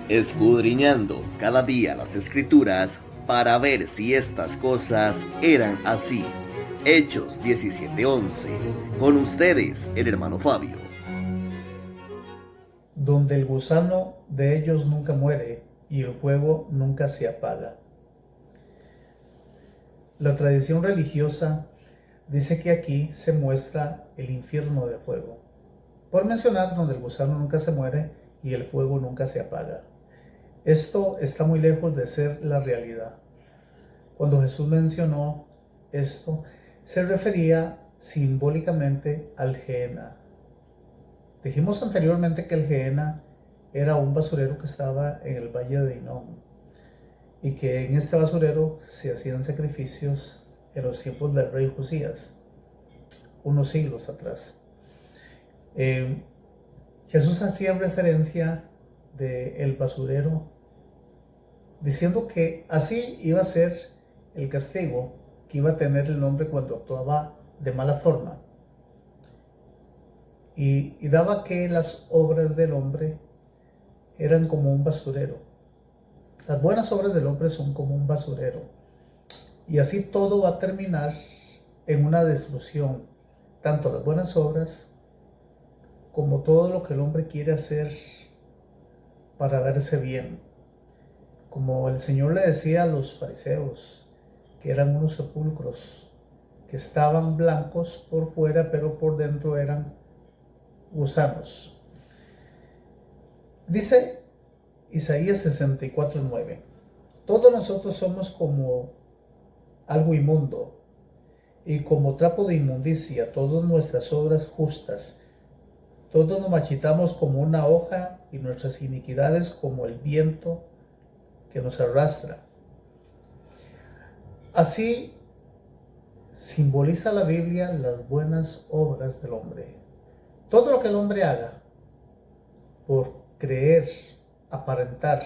escudriñando cada día las Escrituras para ver si estas cosas eran así. Hechos 17:11. Con ustedes, el hermano Fabio. Donde el gusano de ellos nunca muere y el fuego nunca se apaga. La tradición religiosa dice que aquí se muestra el infierno de fuego, por mencionar donde el gusano nunca se muere y el fuego nunca se apaga. Esto está muy lejos de ser la realidad. Cuando Jesús mencionó esto, se refería simbólicamente al Gehenna. Dijimos anteriormente que el Gehenna era un basurero que estaba en el valle de Hinnom y que en este basurero se hacían sacrificios en los tiempos del rey Josías, unos siglos atrás. Jesús hacía referencia del basurero diciendo que así iba a ser el castigo que iba a tener el hombre cuando actuaba de mala forma. Y daba que las obras del hombre eran como un basurero. Las buenas obras del hombre son como un basurero. Y así todo va a terminar en una destrucción. Tanto las buenas obras como todo lo que el hombre quiere hacer para verse bien. Como el Señor le decía a los fariseos, que eran unos sepulcros, que estaban blancos por fuera, pero por dentro eran gusanos. Dice Isaías 64:9, todos nosotros somos como algo inmundo y como trapo de inmundicia, todas nuestras obras justas, todos nos marchitamos como una hoja y nuestras iniquidades como el viento que nos arrastra. Así simboliza la Biblia las buenas obras del hombre. Todo lo que el hombre haga por creer, aparentar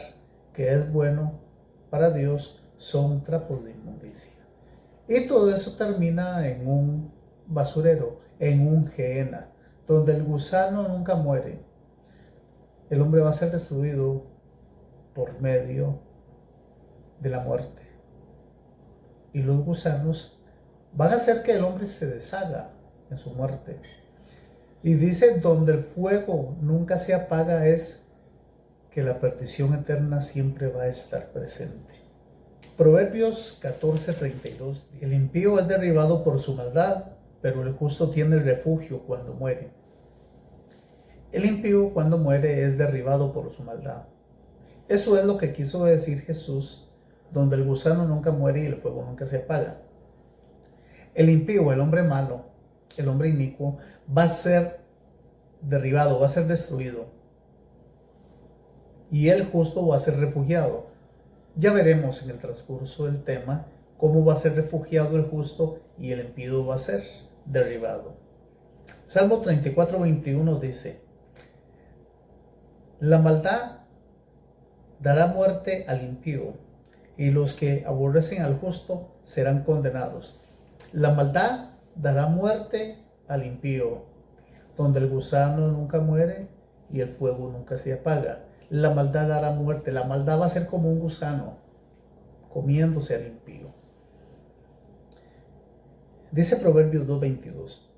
que es bueno para Dios son trapos de inmundicia. Y todo eso termina en un basurero, en un Gehenna, donde el gusano nunca muere. El hombre va a ser destruido por medio de la muerte. Y los gusanos van a hacer que el hombre se deshaga en su muerte. Y dice, donde el fuego nunca se apaga, es que la perdición eterna siempre va a estar presente. Proverbios 14:32. El impío es derribado por su maldad, pero el justo tiene refugio cuando muere. El impío cuando muere es derribado por su maldad. Eso es lo que quiso decir Jesús, donde el gusano nunca muere y el fuego nunca se apaga. El impío, el hombre malo, el hombre inicuo, va a ser derribado, va a ser destruido. Y el justo va a ser refugiado. Ya veremos en el transcurso del tema cómo va a ser refugiado el justo y el impío va a ser derribado. Salmo 34:21 dice, la maldad dará muerte al impío y los que aborrecen al justo serán condenados. La maldad dará muerte al impío, donde el gusano nunca muere y el fuego nunca se apaga. La maldad dará muerte, la maldad va a ser como un gusano comiéndose al impío. Dice Proverbios 2:22,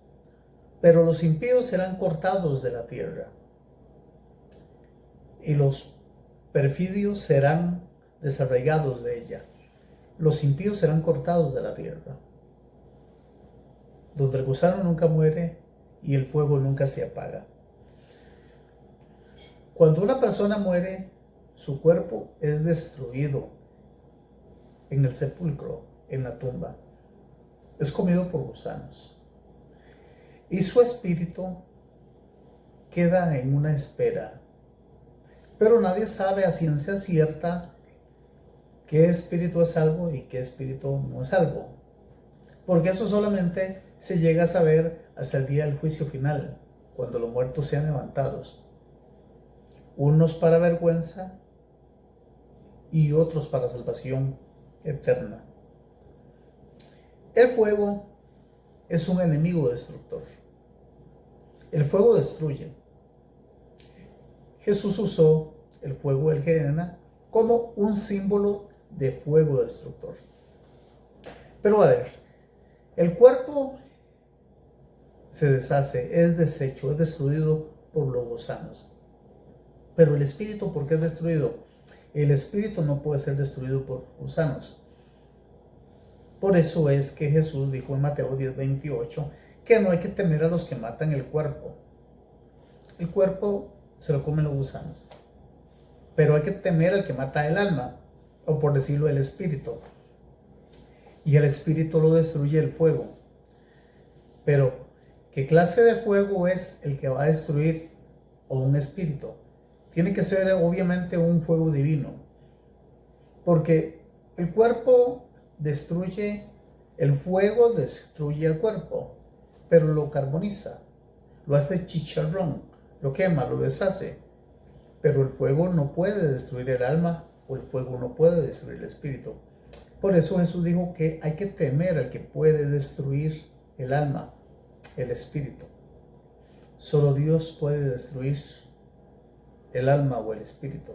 pero los impíos serán cortados de la tierra y los perfidios serán desarraigados de ella. Los impíos serán cortados de la tierra, donde el gusano nunca muere y el fuego nunca se apaga. Cuando una persona muere, su cuerpo es destruido en el sepulcro, en la tumba. Es comido por gusanos. Y su espíritu queda en una espera. Pero nadie sabe a ciencia cierta qué espíritu es algo y qué espíritu no es algo. Porque eso solamente se llega a saber hasta el día del juicio final, cuando los muertos sean levantados. Unos para vergüenza y otros para salvación eterna. El fuego es un enemigo destructor. El fuego destruye. Jesús usó el fuego del Gehenna, como un símbolo de fuego destructor. Pero a ver, el cuerpo se deshace, es deshecho, es destruido por los gusanos. Pero el espíritu, ¿por qué es destruido? El espíritu no puede ser destruido por gusanos. Por eso es que Jesús dijo en Mateo 10:28 que no hay que temer a los que matan el cuerpo. El cuerpo se lo comen los gusanos. Pero hay que temer al que mata el alma, o por decirlo, el espíritu. Y el espíritu lo destruye el fuego. Pero, ¿qué clase de fuego es el que va a destruir o un espíritu? Tiene que ser obviamente un fuego divino. Porque el cuerpo destruye, el fuego destruye el cuerpo, pero lo carboniza, lo hace chicharrón, lo quema, lo deshace. Pero el fuego no puede destruir el alma, o el fuego no puede destruir el espíritu. Por eso Jesús dijo que hay que temer al que puede destruir el alma, el espíritu. Solo Dios puede destruir el alma o el espíritu.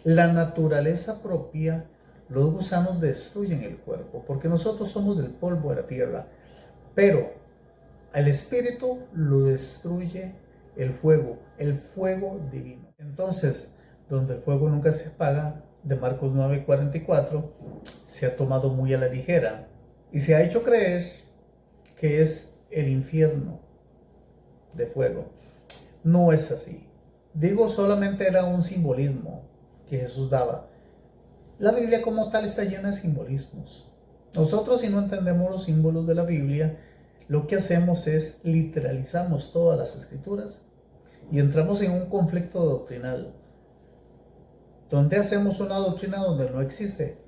La naturaleza propia, los gusanos destruyen el cuerpo, porque nosotros somos del polvo de la tierra, pero al espíritu lo destruye el fuego divino. Entonces, donde el fuego nunca se apaga, de Marcos 9:44, se ha tomado muy a la ligera y se ha hecho creer que es el infierno de fuego. No es así. Digo, solamente era un simbolismo que Jesús daba. La Biblia como tal está llena de simbolismos. Nosotros, si no entendemos los símbolos de la Biblia, lo que hacemos es literalizamos todas las escrituras y entramos en un conflicto doctrinal, donde hacemos una doctrina donde no existe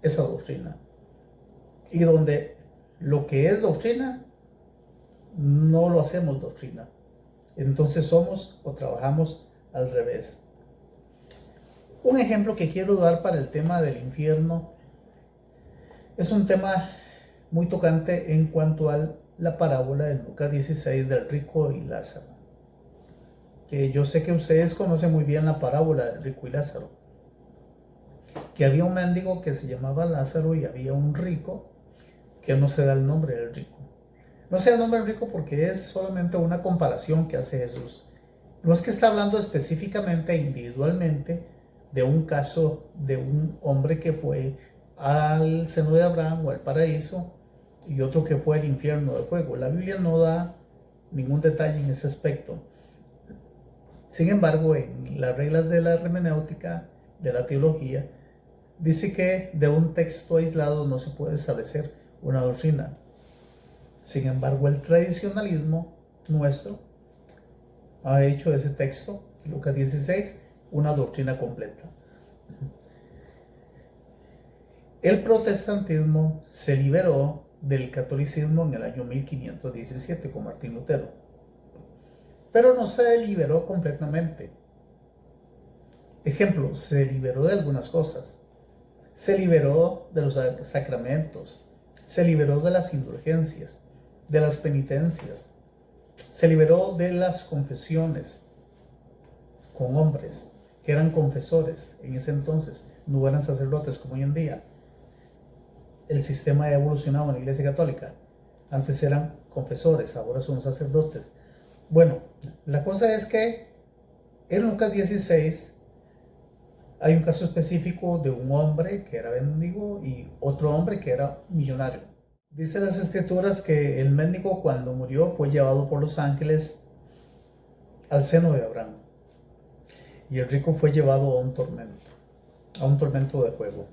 esa doctrina, y donde lo que es doctrina no lo hacemos doctrina. Entonces somos o trabajamos al revés. Un ejemplo que quiero dar para el tema del infierno es un tema muy tocante en cuanto a la parábola de Lucas 16 del rico y Lázaro. Que yo sé que ustedes conocen muy bien la parábola del rico y Lázaro. Que había un mendigo que se llamaba Lázaro y había un rico que no se da el nombre del rico. No se da el nombre del rico porque es solamente una comparación que hace Jesús. No es que está hablando específicamente, individualmente, de un caso de un hombre que fue al seno de Abraham o al paraíso y otro que fue al infierno de fuego. La Biblia no da ningún detalle en ese aspecto. Sin embargo, en las reglas de la hermenéutica, de la teología, dice que de un texto aislado no se puede establecer una doctrina. Sin embargo, el tradicionalismo nuestro ha hecho de ese texto, Lucas 16, una doctrina completa. El protestantismo se liberó del catolicismo en el año 1517 con Martín Lutero, pero no se liberó completamente. Ejemplo, se liberó de algunas cosas. Se liberó de los sacramentos, se liberó de las indulgencias, de las penitencias, se liberó de las confesiones con hombres que eran confesores en ese entonces, no eran sacerdotes como hoy en día. El sistema ha evolucionado en la Iglesia Católica. Antes eran confesores, ahora son sacerdotes. Bueno, la cosa es que en Lucas 16 hay un caso específico de un hombre que era mendigo y otro hombre que era millonario. Dice las escrituras que el mendigo, cuando murió, fue llevado por los ángeles al seno de Abraham, y el rico fue llevado a un tormento de fuego,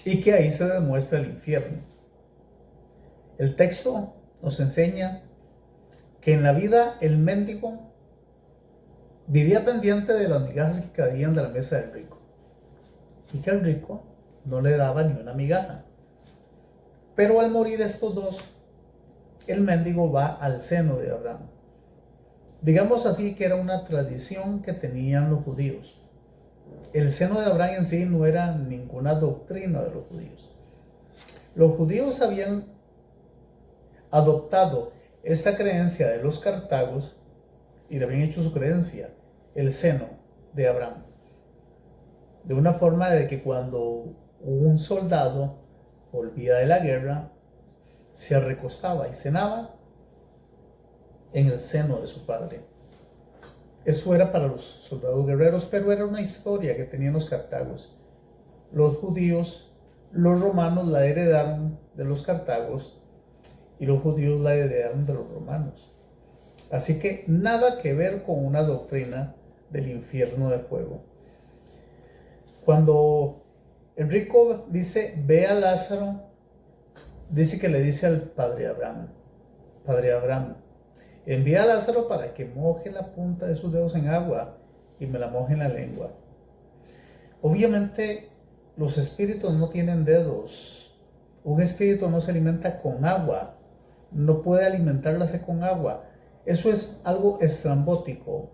y que ahí se demuestra el infierno. El texto nos enseña que en la vida el mendigo vivía pendiente de las migajas que caían de la mesa del rico, y que el rico no le daba ni una migaja. Pero al morir estos dos, el mendigo va al seno de Abraham. Digamos así que era una tradición que tenían los judíos. El seno de Abraham en sí no era ninguna doctrina de los judíos. Los judíos habían adoptado esta creencia de los cartagos y le habían hecho su creencia, el seno. de Abraham. De una forma de que cuando un soldado volvía de la guerra, se recostaba y cenaba en el seno de su padre. Eso era para los soldados guerreros, pero era una historia que tenían los cartagos. Los judíos, los romanos la heredaron de los cartagos y los judíos la heredaron de los romanos. Así que nada que ver con una doctrina del infierno de fuego. Cuando el rico dice, ve a Lázaro, dice que le dice al padre Abraham, envía a Lázaro para que moje la punta de sus dedos en agua y me la moje en la lengua. Obviamente los espíritus no tienen dedos. Un espíritu no se alimenta con agua. No puede alimentarse con agua. Eso es algo estrambótico.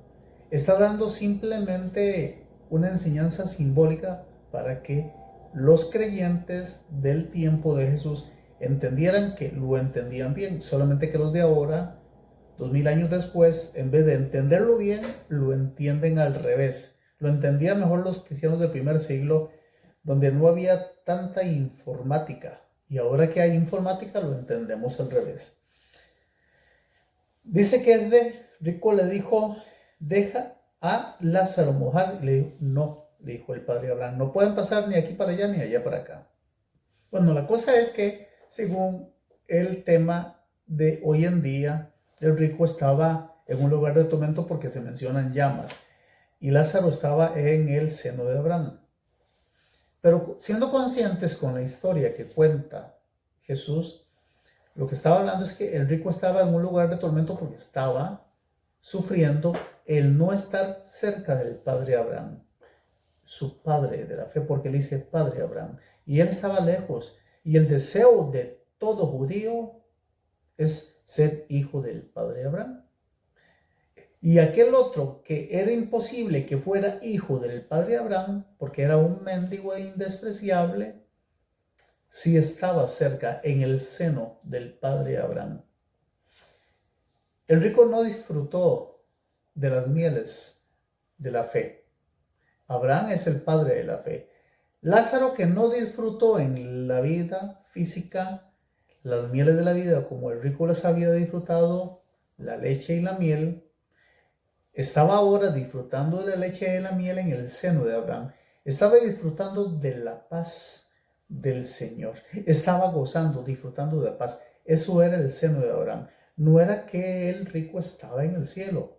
Está dando simplemente una enseñanza simbólica para que los creyentes del tiempo de Jesús entendieran que lo entendían bien. Solamente que los de ahora, 2000 años después, en vez de entenderlo bien, lo entienden al revés. Lo entendían mejor los cristianos del primer siglo, donde no había tanta informática. Y ahora que hay informática, lo entendemos al revés. Dice que rico le dijo, deja a Lázaro mojar. Y le dijo, no, le dijo el padre Abraham, no pueden pasar ni aquí para allá ni allá para acá. Bueno, la cosa es que, según el tema de hoy en día, el rico estaba en un lugar de tormento porque se mencionan llamas. Y Lázaro estaba en el seno de Abraham. Pero siendo conscientes con la historia que cuenta Jesús, lo que estaba hablando es que el rico estaba en un lugar de tormento porque estaba sufriendo el no estar cerca del padre Abraham, su padre de la fe, porque le dice padre Abraham. Y él estaba lejos. Y el deseo de todo judío es ser hijo del padre Abraham. Y aquel otro que era imposible que fuera hijo del padre Abraham, porque era un mendigo e indespreciable, sí estaba cerca en el seno del padre Abraham. El rico no disfrutó de las mieles de la fe. Abraham es el padre de la fe. Lázaro, que no disfrutó en la vida física las mieles de la vida como el rico las había disfrutado, la leche y la miel, estaba ahora disfrutando de la leche y de la miel en el seno de Abraham. Estaba disfrutando de la paz del Señor. Estaba gozando, disfrutando de la paz. Eso era el seno de Abraham. No era que el rico estaba en el cielo.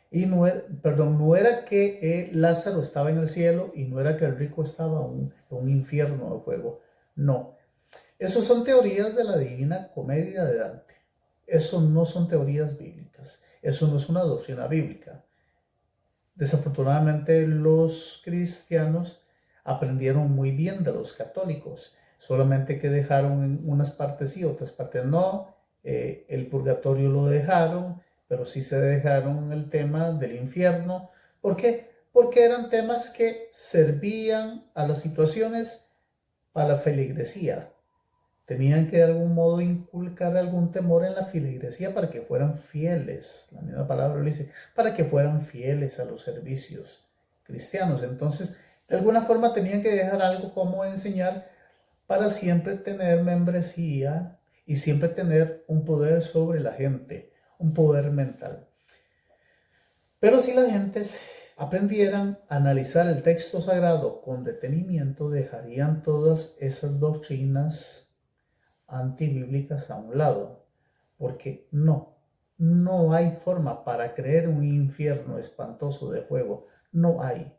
Y no era que Lázaro estaba en el cielo y no era que el rico estaba en un infierno de fuego. No. Esas son teorías de la Divina Comedia de Dante. Eso no son teorías bíblicas. Eso no es una doctrina bíblica. Desafortunadamente los cristianos aprendieron muy bien de los católicos, solamente que dejaron en unas partes sí, otras partes no. El purgatorio lo dejaron, pero sí se dejaron el tema del infierno. ¿Por qué? Porque eran temas que servían a las situaciones para la feligresía. Tenían que de algún modo inculcar algún temor en la feligresía para que fueran fieles. La misma palabra lo dice, para que fueran fieles a los servicios cristianos. Entonces, de alguna forma tenían que dejar algo como enseñar para siempre tener membresía y siempre tener un poder sobre la gente, un poder mental. Pero si las gentes aprendieran a analizar el texto sagrado con detenimiento, dejarían todas esas doctrinas antibíblicas a un lado, porque no hay forma para creer un infierno espantoso de fuego. No hay.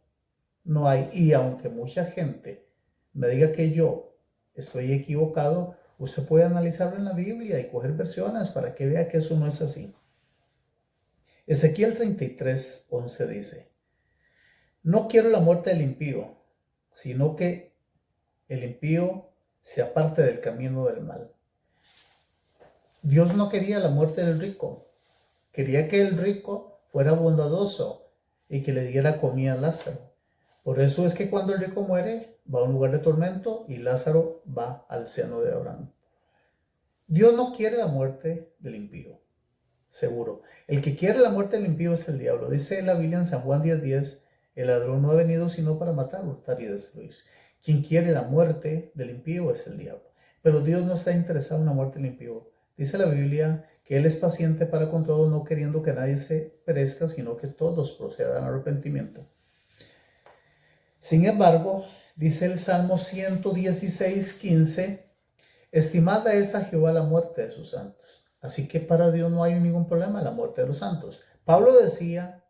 Y aunque mucha gente me diga que yo estoy equivocado, usted puede analizarlo en la Biblia y coger versiones para que vea que eso no es así. Ezequiel 33:11 dice, no quiero la muerte del impío, sino que el impío se aparte del camino del mal. Dios no quería la muerte del rico. Quería que el rico fuera bondadoso y que le diera comida a Lázaro. Por eso es que cuando el rico muere, va a un lugar de tormento y Lázaro va al seno de Abraham. Dios no quiere la muerte del impío. Seguro. El que quiere la muerte del impío es el diablo. Dice la Biblia en San Juan 10:10, El ladrón no ha venido sino para matar, hurtar y destruir. Quien quiere la muerte del impío es el diablo. Pero Dios no está interesado en la muerte del impío. Dice la Biblia que Él es paciente para con todos, no queriendo que nadie se perezca, sino que todos procedan al arrepentimiento. Sin embargo, dice el Salmo 116:15, estimada es a Jehová la muerte de sus santos. Así que para Dios no hay ningún problema la muerte de los santos. Pablo decía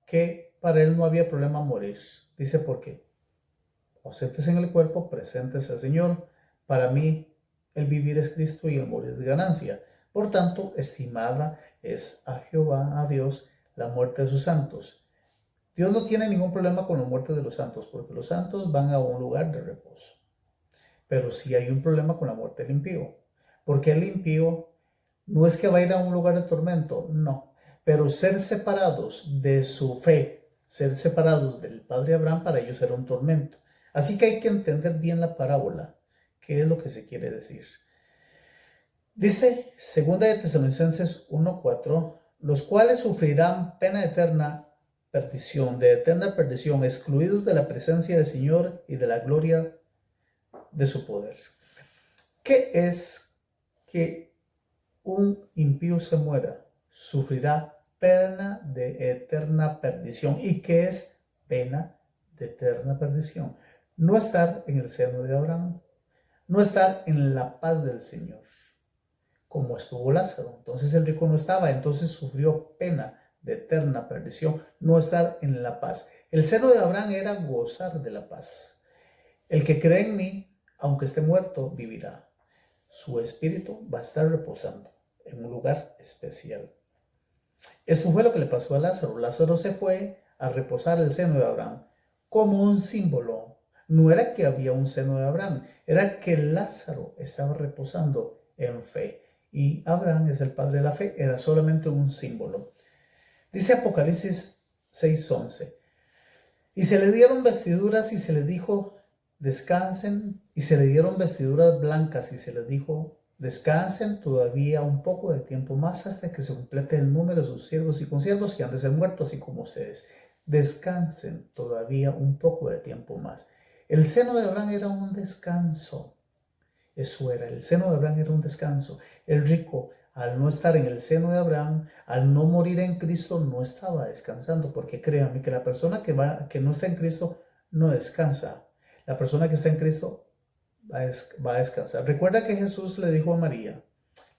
que para él no había problema morir. Dice, ¿por qué? Ausentes en el cuerpo, presentes al Señor. Para mí, el vivir es Cristo y el morir es ganancia. Por tanto, estimada es a Jehová, a Dios, la muerte de sus santos. Dios no tiene ningún problema con la muerte de los santos, porque los santos van a un lugar de reposo. Pero sí hay un problema con la muerte del impío, porque el impío no es que va a ir a un lugar de tormento, no, pero ser separados de su fe, ser separados del padre Abraham, para ellos era un tormento. Así que hay que entender bien la parábola, qué es lo que se quiere decir. Dice 2 de Tesalonicenses 1:4, los cuales sufrirán pena eterna perdición, de eterna perdición, excluidos de la presencia del Señor y de la gloria de su poder. ¿Qué es que un impío se muera? Sufrirá pena de eterna perdición. ¿Y qué es pena de eterna perdición? No estar en el seno de Abraham, no estar en la paz del Señor, como estuvo Lázaro. Entonces el rico no estaba, entonces sufrió pena de eterna perdición, no estar en la paz. El seno de Abraham era gozar de la paz. El que cree en mí, aunque esté muerto, vivirá. Su espíritu va a estar reposando en un lugar especial. Esto fue lo que le pasó a Lázaro. Lázaro se fue a reposar el seno de Abraham como un símbolo. No era que había un seno de Abraham, era que Lázaro estaba reposando en fe. Y Abraham es el padre de la fe, era solamente un símbolo. Dice Apocalipsis 6:11, y se le dieron vestiduras y se le dijo, descansen, y se le dieron vestiduras blancas y se les dijo, descansen todavía un poco de tiempo más hasta que se complete el número de sus siervos y consiervos que han de ser muertos, así como ustedes. Descansen todavía un poco de tiempo más. El seno de Abraham era un descanso. Eso era, el seno de Abraham era un descanso. El rico, al no estar en el seno de Abraham, al no morir en Cristo, no estaba descansando, porque créanme que la persona que no está en Cristo no descansa. La persona que está en Cristo va a descansar. Recuerda que Jesús le dijo a María,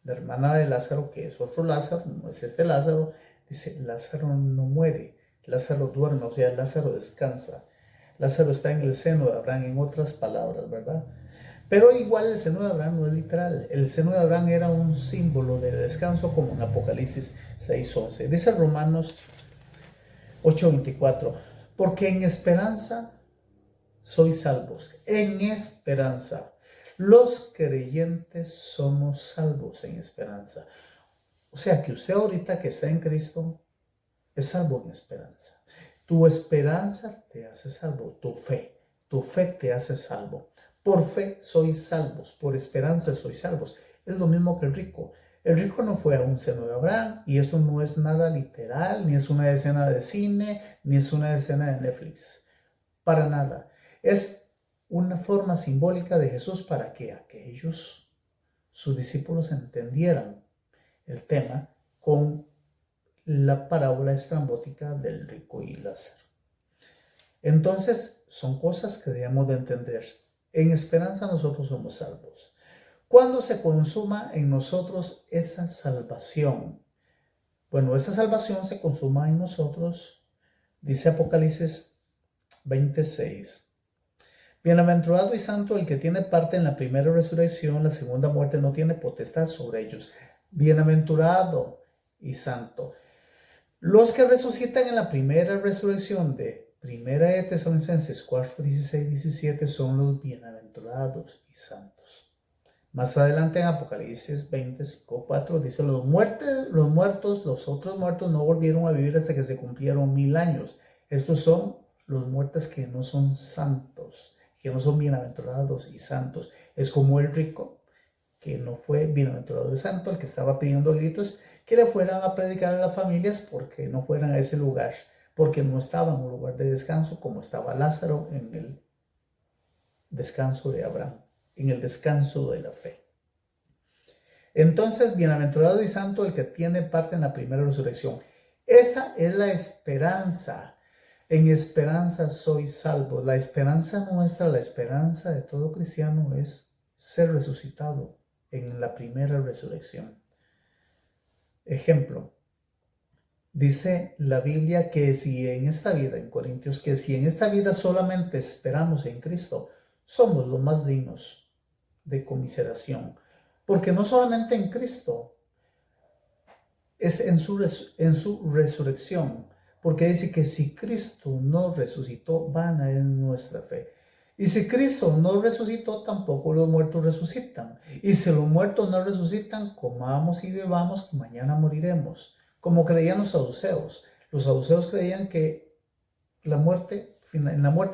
la hermana de Lázaro, que es otro Lázaro, no es este Lázaro, dice, Lázaro no muere, Lázaro duerme, o sea, Lázaro descansa. Lázaro está en el seno de Abraham, en otras palabras, ¿verdad? Pero igual el seno de Abraham no es literal. El seno de Abraham era un símbolo de descanso, como en Apocalipsis 6:11. Dice Romanos 8:24, porque en esperanza sois salvos. En esperanza. Los creyentes somos salvos en esperanza. O sea que usted ahorita que está en Cristo es salvo en esperanza. Tu esperanza te hace salvo. Tu fe te hace salvo. Por fe sois salvos, por esperanza sois salvos. Es lo mismo que el rico. El rico no fue a un seno de Abraham y eso no es nada literal, ni es una escena de cine, ni es una escena de Netflix. Para nada. Es una forma simbólica de Jesús para que aquellos, sus discípulos, entendieran el tema con la parábola estrambótica del rico y Lázaro. Entonces, son cosas que debemos de entender. En esperanza nosotros somos salvos. ¿Cuándo se consuma en nosotros esa salvación? Bueno, esa salvación se consuma en nosotros, dice Apocalipsis 26. Bienaventurado y santo el que tiene parte en la primera resurrección, la segunda muerte no tiene potestad sobre ellos. Bienaventurado y santo. Los que resucitan en la primera resurrección de Primera de Tesalonicenses 4:16-17 son los bienaventurados y santos. Más adelante en Apocalipsis 25:4 dice, los otros muertos no volvieron a vivir hasta que se cumplieron 1000 años. Estos son los muertos que no son santos, que no son bienaventurados y santos. Es como el rico, que no fue bienaventurado y santo, el que estaba pidiendo gritos que le fueran a predicar a las familias porque no fueran a ese lugar, porque no estaba en un lugar de descanso como estaba Lázaro en el descanso de Abraham, en el descanso de la fe. Entonces, bienaventurado y santo el que tiene parte en la primera resurrección. Esa es la esperanza. En esperanza soy salvo. La esperanza nuestra, la esperanza de todo cristiano es ser resucitado en la primera resurrección. Ejemplo, dice la Biblia que si en esta vida, en Corintios, que si en esta vida solamente esperamos en Cristo, somos los más dignos de conmiseración. Porque no solamente en Cristo, es en su resurrección. Porque dice que si Cristo no resucitó, vana es nuestra fe. Y si Cristo no resucitó, tampoco los muertos resucitan. Y si los muertos no resucitan, comamos y bebamos, que mañana moriremos. Como creían los saduceos. Los saduceos creían que en la muerte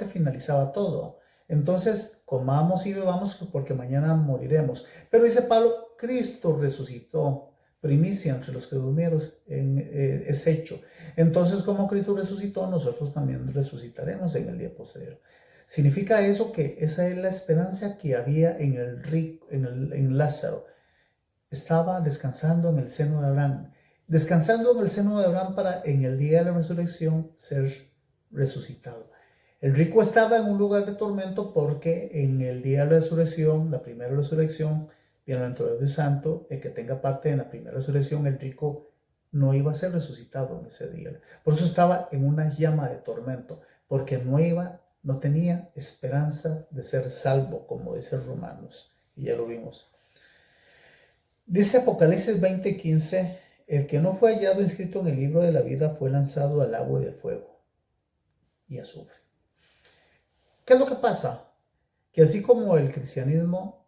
finalizaba todo. Entonces, comamos y bebamos porque mañana moriremos. Pero dice Pablo, Cristo resucitó, primicia entre los que durmieron es hecho. Entonces, como Cristo resucitó, nosotros también resucitaremos en el día posterior. Significa eso que esa es la esperanza que había en el rico, en Lázaro. Estaba descansando en el seno de Abraham. Descansando en el seno de Abraham para en el día de la resurrección ser resucitado. El rico estaba en un lugar de tormento porque en el día de la resurrección, la primera resurrección, bienaventurado y santo, el que tenga parte en la primera resurrección, el rico no iba a ser resucitado en ese día. Por eso estaba en una llama de tormento, porque no tenía esperanza de ser salvo, como dice Romanos, y ya lo vimos. Dice Apocalipsis 20:15, el que no fue hallado inscrito en el libro de la vida fue lanzado al lago de fuego y azufre. ¿Qué es lo que pasa? Que así como el cristianismo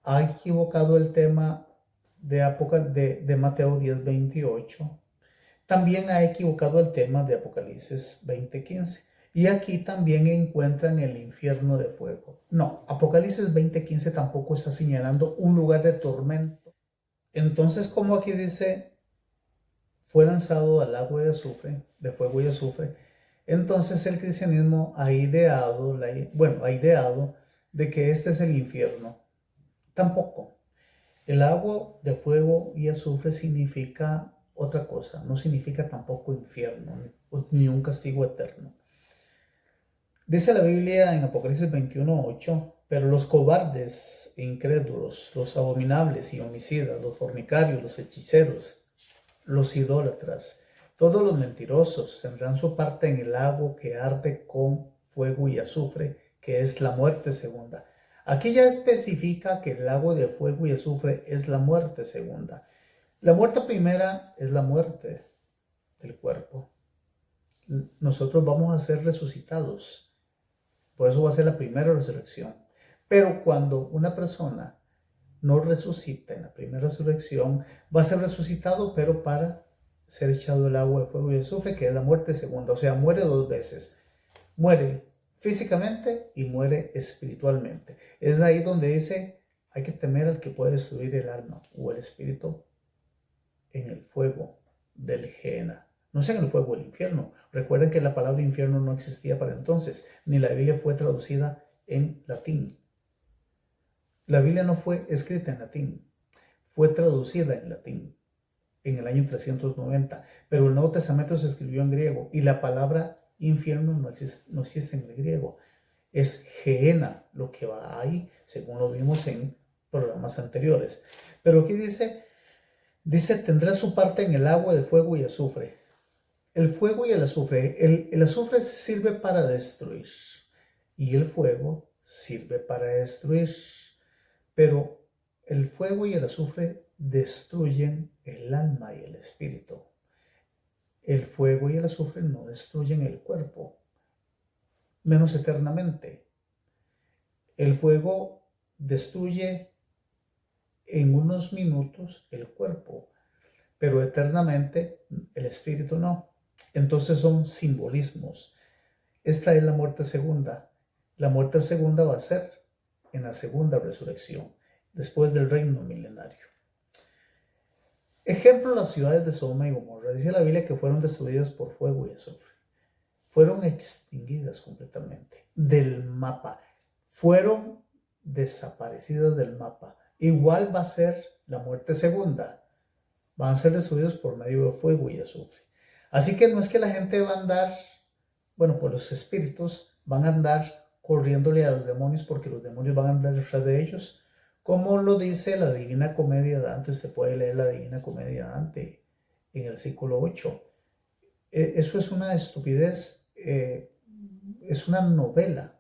ha equivocado el tema de Mateo 10:28, también ha equivocado el tema de Apocalipsis 20:15. Y aquí también encuentran el infierno de fuego. No, Apocalipsis 20:15 tampoco está señalando un lugar de tormento. Entonces, como aquí dice, fue lanzado al lago de azufre, de fuego y azufre, entonces el cristianismo ha ideado de que este es el infierno. Tampoco. El lago de fuego y azufre significa otra cosa, no significa tampoco infierno ni un castigo eterno. Dice la Biblia en Apocalipsis 21:8, pero los cobardes e incrédulos, los abominables y homicidas, los fornicarios, los hechiceros, los idólatras, todos los mentirosos tendrán su parte en el lago que arde con fuego y azufre, que es la muerte segunda. Aquí ya especifica que el lago de fuego y azufre es la muerte segunda. La muerte primera es la muerte del cuerpo. Nosotros vamos a ser resucitados. Por eso va a ser la primera resurrección. Pero cuando una persona no resucita en la primera resurrección, va a ser resucitado, pero para ser echado al agua de fuego y azufre, que es la muerte segunda. O sea, muere dos veces. Muere físicamente y muere espiritualmente. Es ahí donde dice, hay que temer al que puede destruir el alma o el espíritu en el fuego del Gehenna. No sea en el fuego del infierno. Recuerden que la palabra infierno no existía para entonces, ni la Biblia fue traducida en latín. La Biblia no fue escrita en latín, fue traducida en latín en el año 390, pero el Nuevo Testamento se escribió en griego y la palabra infierno no existe en el griego. Es Gehenna lo que va ahí, según lo vimos en programas anteriores. Pero aquí dice, tendrá su parte en el agua de fuego y azufre. El fuego y el azufre, el azufre sirve para destruir y el fuego sirve para destruir. Pero el fuego y el azufre destruyen el alma y el espíritu. El fuego y el azufre no destruyen el cuerpo, menos eternamente. El fuego destruye en unos minutos el cuerpo, pero eternamente el espíritu no. Entonces son simbolismos. Esta es la muerte segunda. La muerte segunda va a ser en la segunda resurrección, después del reino milenario. Ejemplo, las ciudades de Sodoma y Gomorra. Dice la Biblia que fueron destruidas por fuego y azufre. fueron extinguidas completamente del mapa, fueron desaparecidas del mapa. Igual va a ser la muerte segunda, van a ser destruidos por medio de fuego y azufre. Así que no es que la gente va a andar, bueno, pues los espíritus van a andar corriéndole a los demonios porque los demonios van a andar detrás de ellos, como lo dice la Divina Comedia de Dante. Usted puede leer la Divina Comedia de Dante en el siglo 8. Eso es una estupidez, es una novela.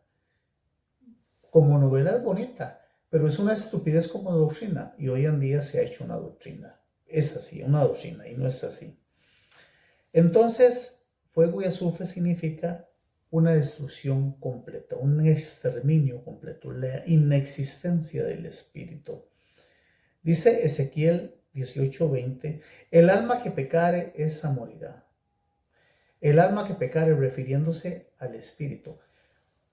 Como novela es bonita, pero es una estupidez como doctrina, y hoy en día se ha hecho una doctrina. Es así, una doctrina, y no es así. Entonces, fuego y azufre significa una destrucción completa, un exterminio completo, la inexistencia del espíritu. Dice Ezequiel 18:20, el alma que pecare, esa morirá. El alma que pecare, refiriéndose al espíritu.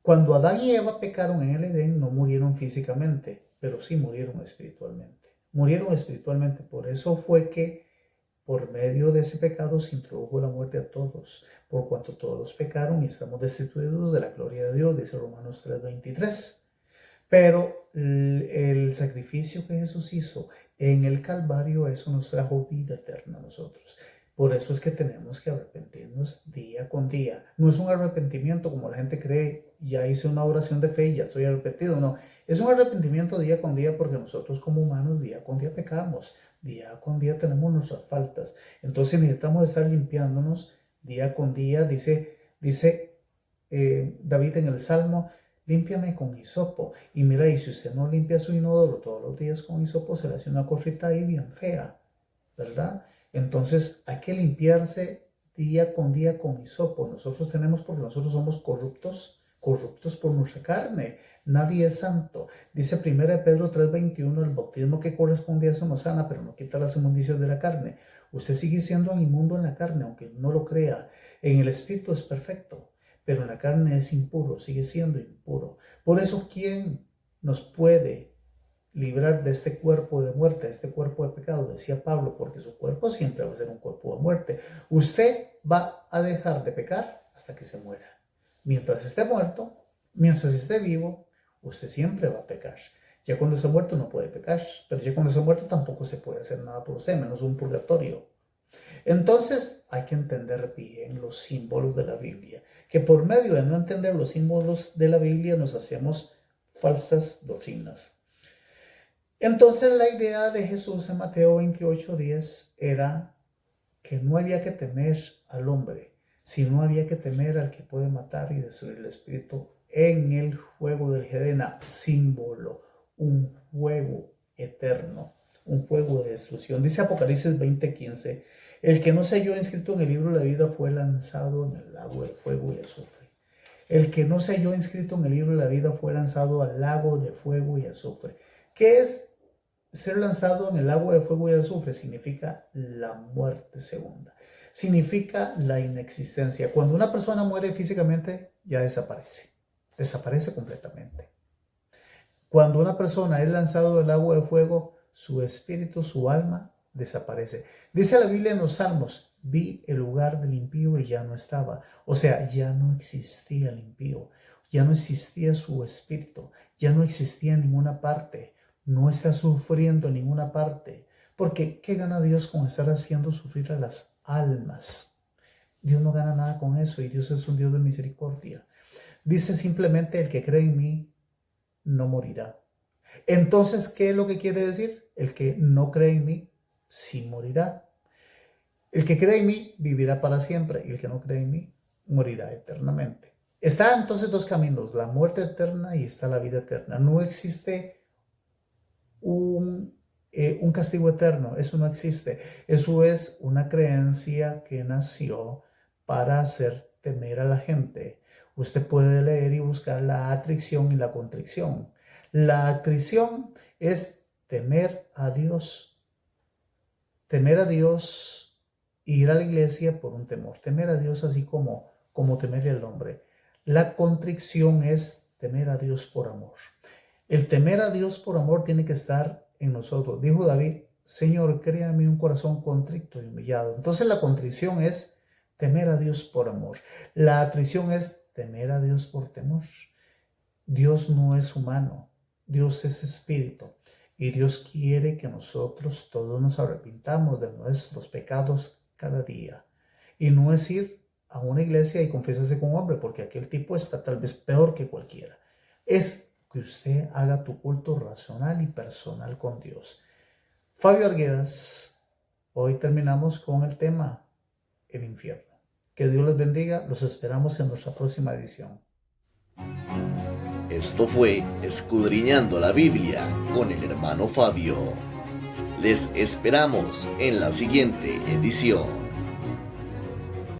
Cuando Adán y Eva pecaron en el Edén, no murieron físicamente, pero sí murieron espiritualmente. Murieron espiritualmente, por eso fue que por medio de ese pecado se introdujo la muerte a todos, por cuanto todos pecaron y estamos destituidos de la gloria de Dios, dice Romanos 3:23. Pero el sacrificio que Jesús hizo en el Calvario, eso nos trajo vida eterna a nosotros. Por eso es que tenemos que arrepentirnos día con día. No es un arrepentimiento como la gente cree, ya hice una oración de fe y ya estoy arrepentido. No, es un arrepentimiento día con día porque nosotros como humanos día con día pecamos. Día con día tenemos nuestras faltas. Entonces necesitamos estar limpiándonos día con día. Dice David en el Salmo, límpiame con hisopo. Y mira, y si usted no limpia su inodoro todos los días con hisopo, se le hace una cosita ahí bien fea, ¿verdad? Entonces hay que limpiarse día con hisopo. Nosotros tenemos, porque nosotros somos corruptos por nuestra carne. Nadie es santo. Dice 1 Pedro 3:21, el bautismo que corresponde a eso nos sana, pero no quita las inmundicias de la carne. Usted sigue siendo inmundo en la carne, aunque no lo crea. En el espíritu es perfecto, pero en la carne es impuro, sigue siendo impuro. Por eso, ¿quién nos puede librar de este cuerpo de muerte, de este cuerpo de pecado? Decía Pablo, porque su cuerpo siempre va a ser un cuerpo de muerte. Usted va a dejar de pecar hasta que se muera. Mientras esté muerto, mientras esté vivo, usted siempre va a pecar. Ya cuando esté muerto no puede pecar, pero ya cuando esté muerto tampoco se puede hacer nada por usted, menos un purgatorio. Entonces hay que entender bien los símbolos de la Biblia, que por medio de no entender los símbolos de la Biblia nos hacemos falsas doctrinas. Entonces la idea de Jesús en Mateo 28:10 era que no había que temer al hombre, sino había que temer al que puede matar y destruir el espíritu en el fuego del Gehenna, símbolo, un fuego eterno, un fuego de destrucción. Dice Apocalipsis 20:15, el que no se halló inscrito en el libro de la vida fue lanzado en el lago de fuego y azufre. El que no se halló inscrito en el libro de la vida fue lanzado al lago de fuego y azufre. ¿Qué es ser lanzado en el agua de fuego y azufre? Significa la muerte segunda. Significa la inexistencia. Cuando una persona muere físicamente, ya desaparece. Desaparece completamente. Cuando una persona es lanzado del agua de fuego, su espíritu, su alma, desaparece. Dice la Biblia en los Salmos, vi el lugar del impío y ya no estaba. O sea, ya no existía el impío. Ya no existía su espíritu. Ya no existía en ninguna parte. No está sufriendo en ninguna parte. Porque ¿qué gana Dios con estar haciendo sufrir a las almas? Dios no gana nada con eso, y Dios es un Dios de misericordia. Dice simplemente, el que cree en mí no morirá. Entonces, ¿qué es lo que quiere decir? El que no cree en mí sí morirá. El que cree en mí vivirá para siempre, y el que no cree en mí morirá eternamente. Está entonces dos caminos, la muerte eterna y está la vida eterna. No existe un castigo eterno, eso no existe. Eso es una creencia que nació para hacer temer a la gente. Usted puede leer y buscar la atrición y la contrición. La atrición es temer a Dios. Temer a Dios, ir a la iglesia por un temor. Temer a Dios así como temerle al hombre. La contrición es temer a Dios por amor. El temer a Dios por amor tiene que estar en nosotros. Dijo David, Señor, créame un corazón contrito y humillado. Entonces la contrición es temer a Dios por amor. La atrición es temer a Dios por temor. Dios no es humano, Dios es espíritu. Y Dios quiere que nosotros todos nos arrepintamos de nuestros pecados cada día. Y no es ir a una iglesia y confesarse con un hombre, porque aquel tipo está tal vez peor que cualquiera. Es que usted haga tu culto racional y personal con Dios. Fabio Arguedas, hoy terminamos con el tema, el infierno. Que Dios les bendiga, los esperamos en nuestra próxima edición. Esto fue Escudriñando la Biblia con el hermano Fabio. Les esperamos en la siguiente edición.